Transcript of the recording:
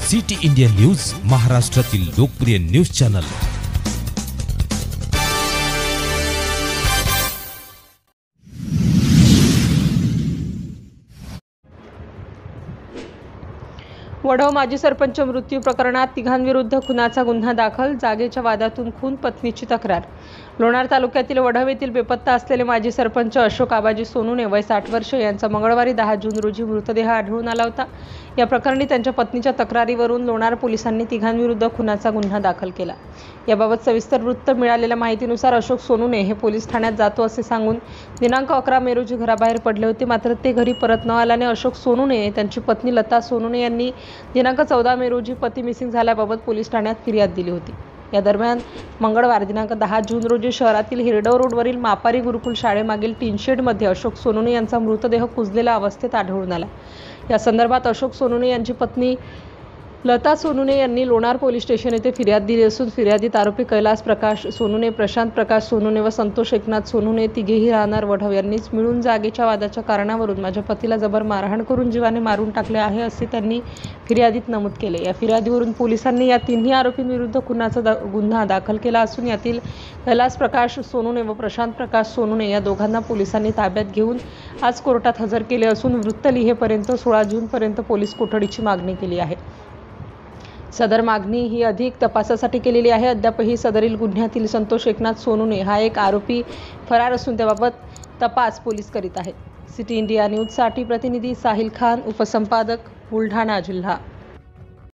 City India news, महाराष्ट्रातील लोकप्रिय news channel. वडव माजी सरपंच मृत्यू प्रकरणात तिघांविरुद्ध खुनाचा गुन्हा दाखल। जागेच्या वादातून खून, पत्नीची तक्रार। लोणार तालुक्यातील वडव येथील बेपत्ता असलेले माजी सरपंच अशोक आबाजी सोनूने वय 60 वर्षे यांचा मंगळवारी 10 जून रोजी मृतदेह आढळून आला होता। या प्रकरणी त्यांच्या पत्नीच्या तक्रारीवरून लोणार पोलिसांनी तिघांविरुद्ध खुनाचा गुन्हा दाखल केला। याबाबत सविस्तर वृत्त मिळालेल्या माहितीनुसार अशोक सोनूने हे पोलीस ठाण्यात जातो असे सांगून दिनांक 11 मे रोजी घराबाहेर पडले होते। मात्र ते घरी परत न आल्याने अशोक सोनूने त्यांची पत्नी लता सोनूने यांनी दिनांक 14 मे रोजी पती मिसिंग झाल्याबाबत पोलीस ठाण्यात फिर्याद दिली होती। या दरम्यान मंगळवार दिनांक 10 जून रोजी शहरातील हिरडव रोडवरील मापारी गुरुकुल शाळेमागील टीनशेडमध्ये अशोक सोनूने यांचा मृतदेह कुजलेल्या अवस्थेत आढळून आला। या संदर्भात अशोक सोनूने यांची पत्नी लता सोनूने यांनी लोणार पोलीस स्टेशन येथे फिर्याद दिली असून फिर्यादीत आरोपी कैलास प्रकाश सोनूने, प्रशांत प्रकाश सोनूने व संतोष एकनाथ सोनूने तिघेही राहणार वडव यांनीच मिळून जागेच्या वादाच्या कारणावरून माझ्या पतीला जबर मारहाण करून जीवाने मारून टाकले आहे असे त्यांनी फिर्यादीत नमूद केले। या फिर्यादीवरून पोलिसांनी या तिन्ही आरोपींविरुद्ध खुनाचा गुन्हा दाखल केला असून यातील कैलास प्रकाश सोनूने व प्रशांत प्रकाश सोनूने या दोघांना पोलिसांनी ताब्यात घेऊन आज कोर्टात हजर केले असून वृत्त लिहेपर्यंत 16 जूनपर्यंत पोलीस कोठडीची मागणी केली आहे। सदर मागणी ही अधिक तपासासाठी केलेली आहे। अद्यापही सदरील गुन्ह्यातील संतोष एकनाथ सोनूने हा एक आरोपी फरार असून त्याबाबत तपास पोलीस करीत आहेत। सिटी इंडिया न्यूजसाठी प्रतिनिधी साहिल खान, उपसंपादक, बुलढाणा जिल्हा।